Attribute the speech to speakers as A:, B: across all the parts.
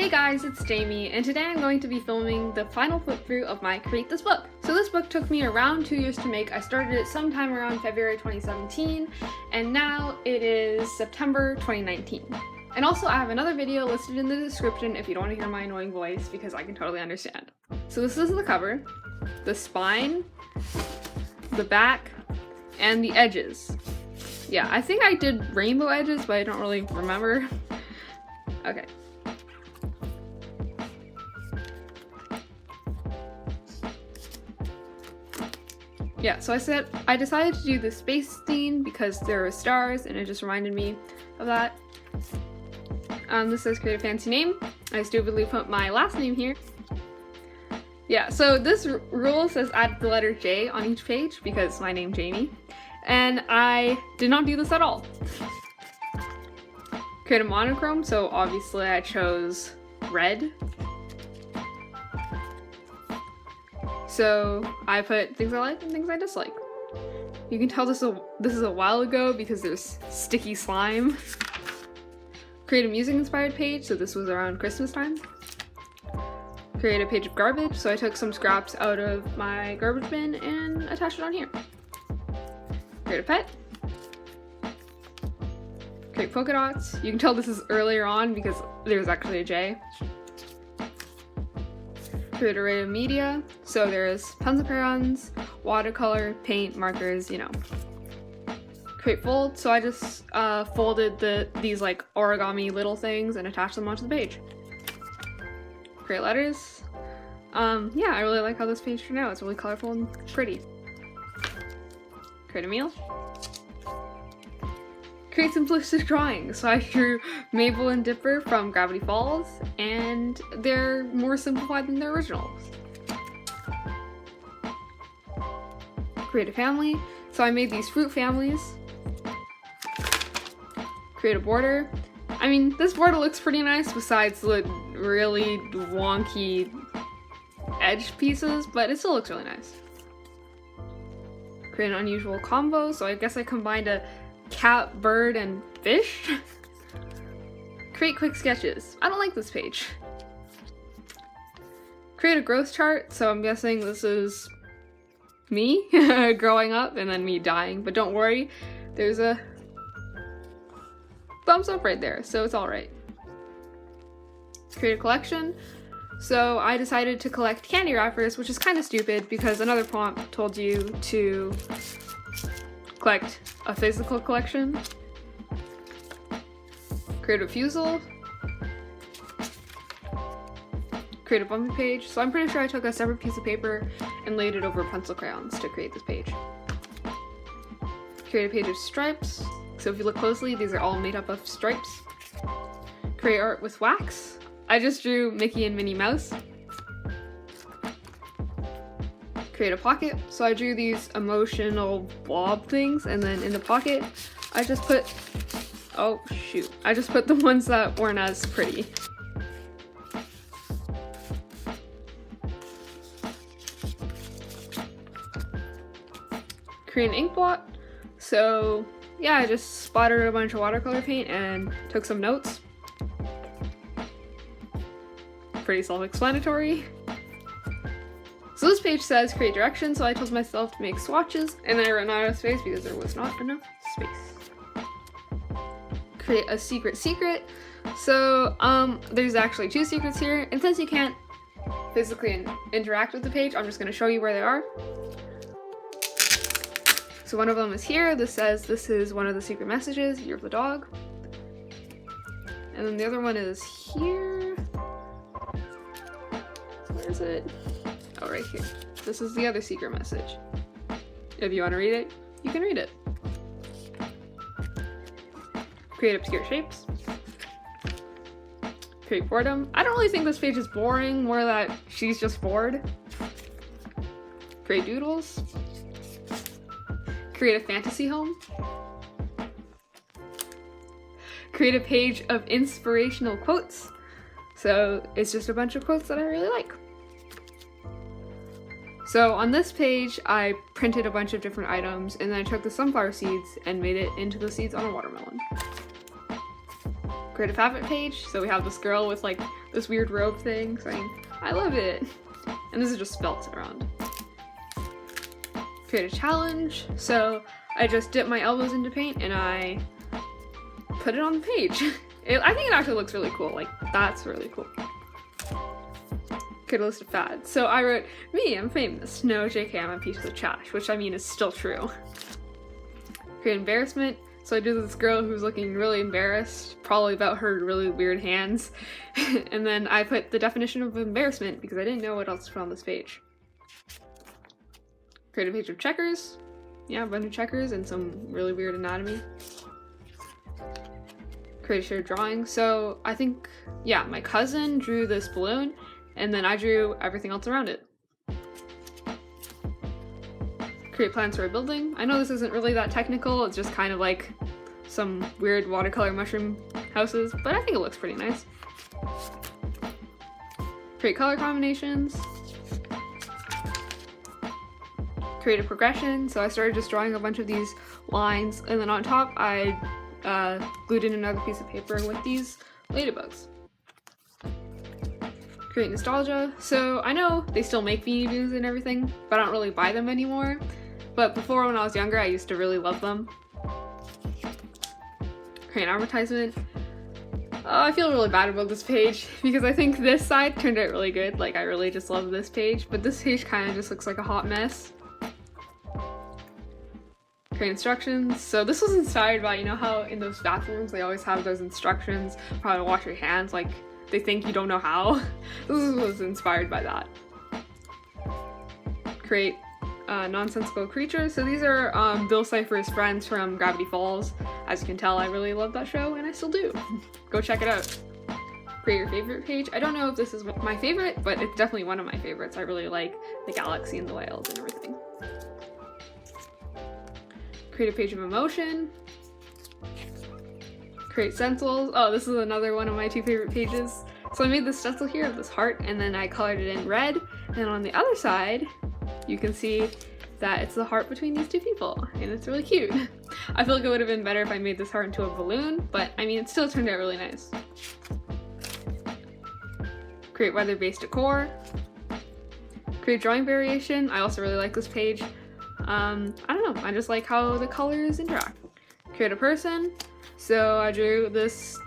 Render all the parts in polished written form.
A: Hey guys, it's Jamie, and today I'm going to be filming the final flip through of my Create This book. So this book took me around 2 years to make. I started it sometime around February 2017, and now it is September 2019. And also I have another video listed in the description if you don't want to hear my annoying voice, because I can totally understand. So this is the cover, the spine, the back, and the edges. Yeah, I think I did rainbow edges, but I don't really remember. Okay. Yeah, so I decided to do the space theme because there were stars and it just reminded me of that. This says create a fancy name. I stupidly put my last name here. Yeah, so this rule says add the letter J on each page because my name's Jamie. And I did not do this at all. Create a monochrome, so obviously I chose red. So I put things I like and things I dislike. You can tell this is a while ago because there's sticky slime. Create a music inspired page, so this was around Christmas time. Create a page of garbage, so I took some scraps out of my garbage bin and attached it on here. Create a pet. Create polka dots. You can tell this is earlier on because there's actually a J. Create array of media, so there's pencil crayons, watercolor, paint, markers, you know. Create fold, so I just folded these like origami little things and attached them onto the page. Create letters. Yeah, I really like how this page turned out. It's really colorful and pretty. Create a meal. Create simplistic drawings. So I drew Mabel and Dipper from Gravity Falls, and they're more simplified than their originals. Create a family. So I made these fruit families. Create a border. I mean, this border looks pretty nice besides the really wonky edge pieces, but it still looks really nice. Create an unusual combo. So I guess I combined a cat, bird, and fish. Create quick sketches. I don't like this page. Create a growth chart, so I'm guessing this is me growing up and then me dying, but don't worry, there's a thumbs up right there, so it's alright. Create a collection. So I decided to collect candy wrappers, which is kind of stupid because another prompt told you to collect a physical collection. Create a refusal. Create a bumpy page. So I'm pretty sure I took a separate piece of paper and laid it over pencil crayons to create this page. Create a page of stripes. So if you look closely, these are all made up of stripes. Create art with wax. I just drew Mickey and Minnie Mouse. Create a pocket. So I drew these emotional blob things, and then in the pocket I just put, oh shoot, I just put the ones that weren't as pretty. Create an ink blot. So yeah, I just splattered a bunch of watercolor paint and took some notes. Pretty self-explanatory. So this page says create directions, so I told myself to make swatches, and then I ran out of space because there was not enough space. Create a secret. So there's actually 2 secrets here, and since you can't physically interact with the page, I'm just going to show you where they are. So one of them is here. This says this is one of the secret messages, you're the dog. And then the other one is here. Where is it? Oh, right here. This is the other secret message. If you want to read it, you can read it. Create obscure shapes. Create boredom. I don't really think this page is boring, more that she's just bored. Create doodles. Create a fantasy home. Create a page of inspirational quotes. So it's just a bunch of quotes that I really like. So on this page, I printed a bunch of different items, and then I took the sunflower seeds and made it into the seeds on a watermelon. Create a fabric page. So we have this girl with like this weird robe thing saying, "I love it." And this is just spelt around. Create a challenge. So I just dip my elbows into paint and I put it on the page. I think it actually looks really cool. Like, that's really cool. Create a list of fads. So I wrote, "Me, I'm famous. No, JK, I'm a piece of trash," which I mean is still true. Create embarrassment. So I do this girl who's looking really embarrassed, probably about her really weird hands. And then I put the definition of embarrassment because I didn't know what else to put on this page. Create a page of checkers. Yeah, a bunch of checkers and some really weird anatomy. Create a shared drawing. So I think, yeah, my cousin drew this balloon and then I drew everything else around it. Create plans for a building. I know this isn't really that technical, it's just kind of like some weird watercolor mushroom houses, but I think it looks pretty nice. Create color combinations. Create a progression. So I started just drawing a bunch of these lines and then on top I glued in another piece of paper with these ladybugs. Create nostalgia. So I know they still make Beanie Boos and everything, but I don't really buy them anymore. But before, when I was younger, I used to really love them. Create an advertisement. I feel really bad about this page because I think this side turned out really good. Like, I really just love this page, but this page kind of just looks like a hot mess. Create instructions. So this was inspired by, you know how in those bathrooms they always have those instructions for how to wash your hands, like they think you don't know how? This was inspired by that. Create nonsensical creatures. So these are Bill Cipher's friends from Gravity Falls. As you can tell, I really love that show and I still do. Go check it out. Create your favorite page. I don't know if this is my favorite, but it's definitely one of my favorites. I really like the galaxy and the whales and everything. Create a page of emotion. Create stencils. Oh, this is another one of my two favorite pages. So I made this stencil here of this heart and then I colored it in red. And on the other side, you can see that it's the heart between these two people and it's really cute. I feel like it would have been better if I made this heart into a balloon, but I mean, it still turned out really nice. Create weather-based decor. Create drawing variation. I also really like this page. I don't know, I just like how the colors interact. Create a person. So I drew this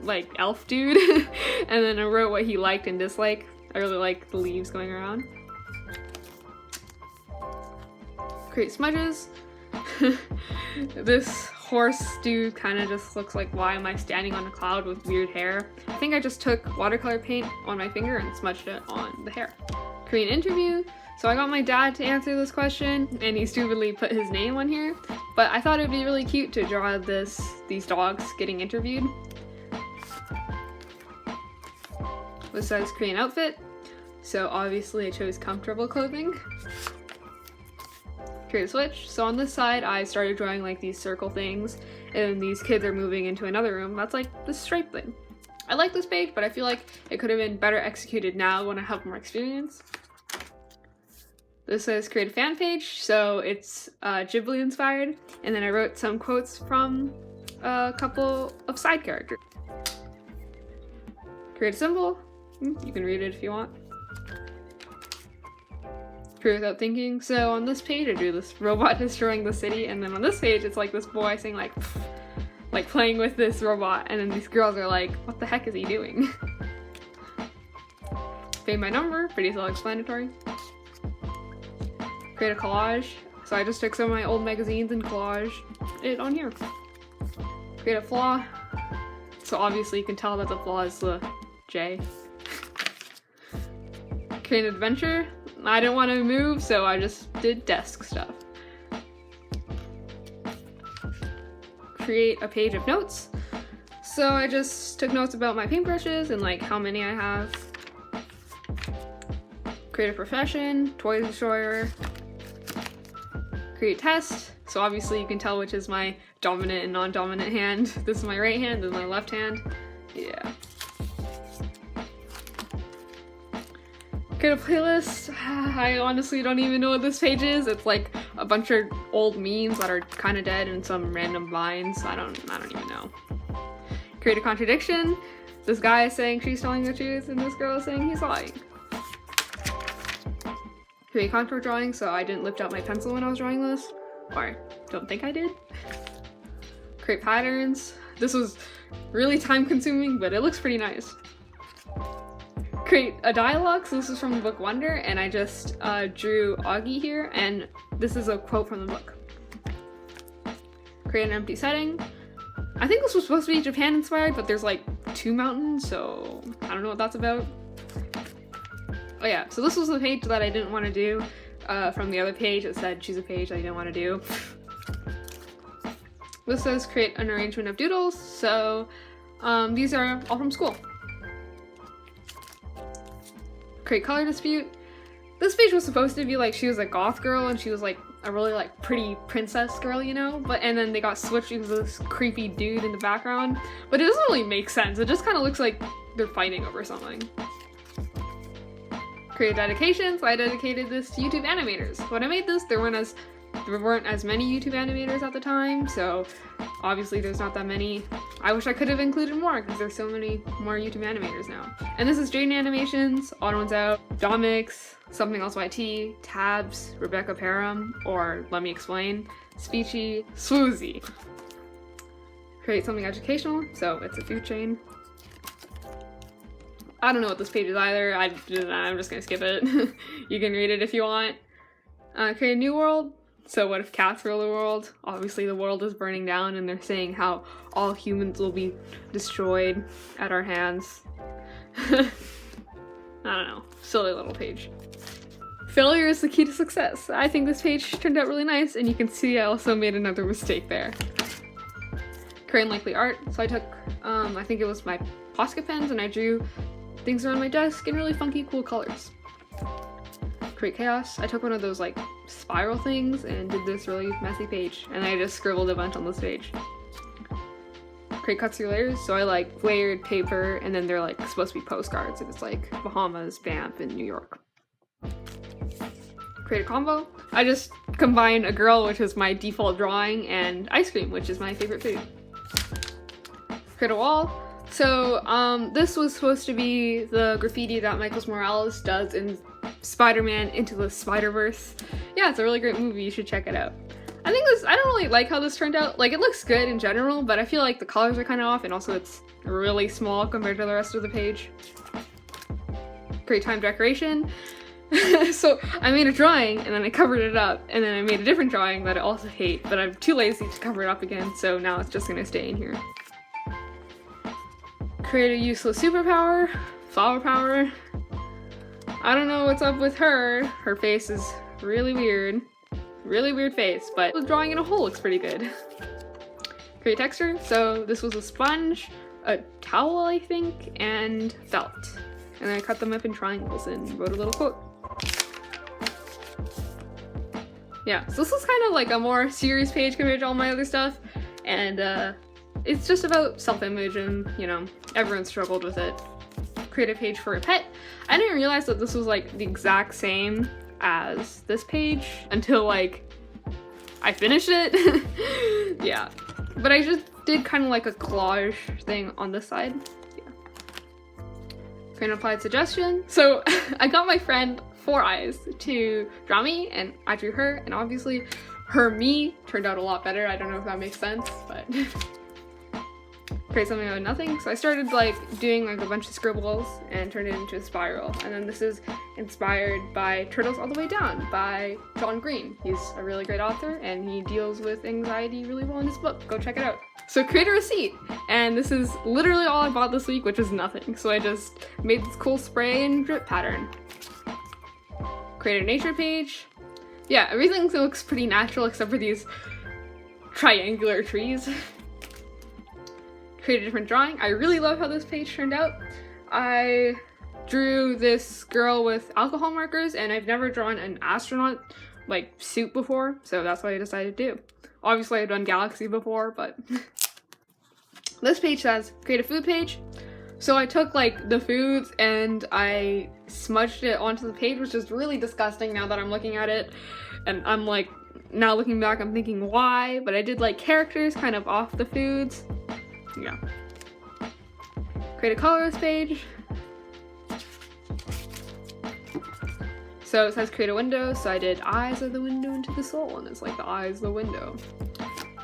A: like elf dude and then I wrote what he liked and disliked. I really like the leaves going around. Create smudges. This horse dude kind of just looks like, why am I standing on a cloud with weird hair? I think I just took watercolor paint on my finger and smudged it on the hair. Create an interview. So I got my dad to answer this question and he stupidly put his name on here, but I thought it would be really cute to draw these dogs getting interviewed. This says create an outfit. So obviously I chose comfortable clothing. Create a switch. So on this side I started drawing like these circle things and these kids are moving into another room. That's like this stripe thing. I like this page, but I feel like it could have been better executed now when I have more experience. This says create a fan page, so it's Ghibli inspired, and then I wrote some quotes from a couple of side characters. Create a symbol. You can read it if you want. Create without thinking. So on this page I drew this robot destroying the city, and then on this page it's like this boy saying like playing with this robot, and then these girls are like, what the heck is he doing? Fade my number, pretty self-explanatory. Create a collage. So I just took some of my old magazines and collaged it on here. Create a flaw. So obviously you can tell that the flaw is the J. Create an adventure. I didn't want to move, so I just did desk stuff. Create a page of notes. So I just took notes about my paintbrushes and like how many I have. Create a profession, toy destroyer. Create test. So obviously you can tell which is my dominant and non-dominant hand. This is my right hand, this is my left hand. Yeah. Create a playlist. I honestly don't even know what this page is. It's like a bunch of old memes that are kind of dead and some random vines. I don't even know. Create a contradiction. This guy is saying she's telling the truth and this girl is saying he's lying. Create contour drawing, so I didn't lift out my pencil when I was drawing this. Or I don't think I did. Create patterns. This was really time consuming, but it looks pretty nice. Create a dialogue, so this is from the book Wonder, and I just drew Augie here, and this is a quote from the book. Create an empty setting. I think this was supposed to be Japan inspired, but there's like 2 mountains, so I don't know what that's about. Oh yeah, so this was the page that I didn't want to do from the other page. It said choose a page that you didn't want to do. This says create an arrangement of doodles, so these are all from school. Create color dispute. This page was supposed to be like she was a goth girl and she was like a really like pretty princess girl, you know? And then they got switched because of this creepy dude in the background. But it doesn't really make sense. It just kind of looks like they're fighting over something. Create a dedication, so I dedicated this to YouTube animators. When I made this, there weren't as many YouTube animators at the time, so obviously there's not that many. I wish I could have included more because there's so many more YouTube animators now. And this is Jaden Animations, Odd Ones Out, Domix, Something Else YT, Tabs, Rebecca Parham, or Let Me Explain, Speechy, Swoozy. Create something educational, so it's a food chain. I don't know what this page is either. I'm just gonna skip it. You can read it if you want. Create a new world. So what if cats rule the world? Obviously the world is burning down and they're saying how all humans will be destroyed at our hands. I don't know. Silly little page. Failure is the key to success. I think this page turned out really nice, and you can see I also made another mistake there. Create unlikely art. So I took, I think it was my Posca pens, and I drew things around my desk in really funky, cool colors. Create chaos. I took one of those like spiral things and did this really messy page, and I just scribbled a bunch on this page. Create cuts through layers. So I like layered paper, and then they're like supposed to be postcards, and it's like Bahamas, Banff, and New York. Create a combo. I just combined a girl, which is my default drawing, and ice cream, which is my favorite food. Create a wall. So this was supposed to be the graffiti that Miles Morales does in Spider-Man Into the Spider-Verse. Yeah, it's a really great movie, you should check it out. I don't really like how this turned out. Like, it looks good in general, but I feel like the colors are kind of off, and also it's really small compared to the rest of the page. Create time decoration. So I made a drawing, and then I covered it up, and then I made a different drawing that I also hate, but I'm too lazy to cover it up again, so now it's just gonna stay in here. Create a useless superpower. Flower power. I don't know what's up with her. Her face is really weird. Really weird face, but the drawing in a hole looks pretty good. Create texture. So this was a sponge, a towel, I think, and felt. And then I cut them up in triangles and wrote a little quote. Yeah, so this is kind of like a more serious page compared to all my other stuff. And it's just about self-image and, you know, everyone struggled with it. Create a page for a pet. I didn't realize that this was like the exact same as this page until like I finished it. Yeah, but I just did kind of like a collage thing on this side. Yeah. Create an applied suggestion. So I got my friend 4 Eyes to draw me, and I drew her, and obviously her me turned out a lot better. I don't know if that makes sense, but create something out of nothing. So I started like doing like a bunch of scribbles and turned it into a spiral. And then this is inspired by Turtles All the Way Down by John Green. He's a really great author, and he deals with anxiety really well in his book. Go check it out. So create a receipt. And this is literally all I bought this week, which is nothing. So I just made this cool spray and drip pattern. Create a nature page. Yeah, everything looks pretty natural except for these triangular trees. Create a different drawing. I really love how this page turned out. I drew this girl with alcohol markers, and I've never drawn an astronaut like suit before, so that's what I decided to do. Obviously I've done Galaxy before, but this page says create a food page. So I took like the foods and I smudged it onto the page, which is really disgusting now that I'm looking at it. And I'm like, now looking back, I'm thinking why, but I did like characters kind of off the foods. Yeah. create a colorless page. So it says create a window, so I did eyes are the window into the soul, and it's like the eyes the window.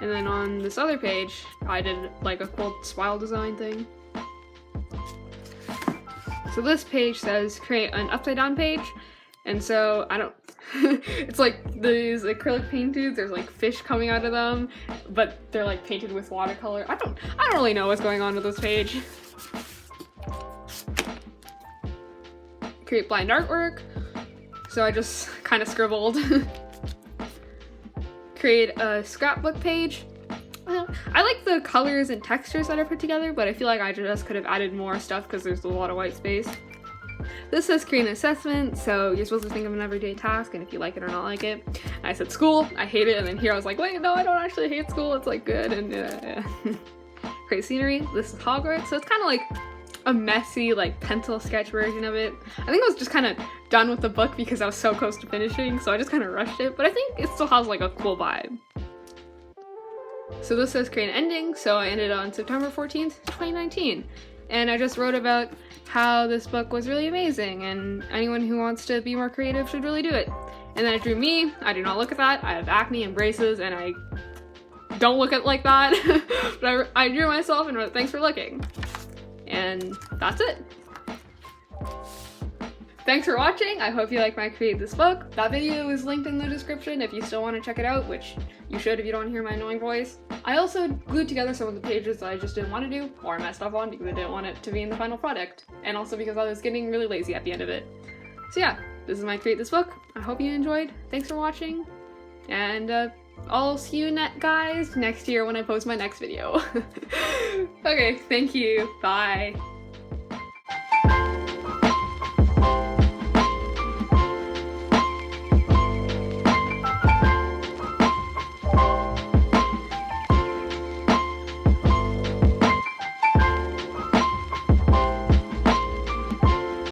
A: And then on this other page, I did like a cool spiral design thing. So this page says create an upside down page, and so I don't, it's like these acrylic paint tubes, there's like fish coming out of them, but they're like painted with watercolor. I don't really know what's going on with this page. Create blind artwork, so I just kind of scribbled. Create a scrapbook page. I like the colors and textures that are put together, but I feel like I just could have added more stuff because there's a lot of white space. This says create an assessment, so you're supposed to think of an everyday task and if you like it or not like it. And I said school, I hate it, and then here I was like, wait, no, I don't actually hate school, it's like good, and Create scenery. This is Hogwarts, so it's kind of like a messy like pencil sketch version of it. I think I was just kind of done with the book because I was so close to finishing, so I just kind of rushed it, but I think it still has like a cool vibe. So this says create an ending, so I ended on September 14th, 2019. And I just wrote about how this book was really amazing and anyone who wants to be more creative should really do it. And then I drew me. I do not look at that. I have acne and braces and I don't look at like that. But I drew myself and wrote thanks for looking. And that's it. Thanks for watching. I hope you like my create this book. That video is linked in the description if you still want to check it out, which you should if you don't want to hear my annoying voice. I also glued together some of the pages that I just didn't want to do or messed up on because I didn't want it to be in the final product, and also because I was getting really lazy at the end of it. So yeah, this is my create this book. I hope you enjoyed. Thanks for watching, and I'll see you guys next year when I post my next video. Okay, thank you. Bye.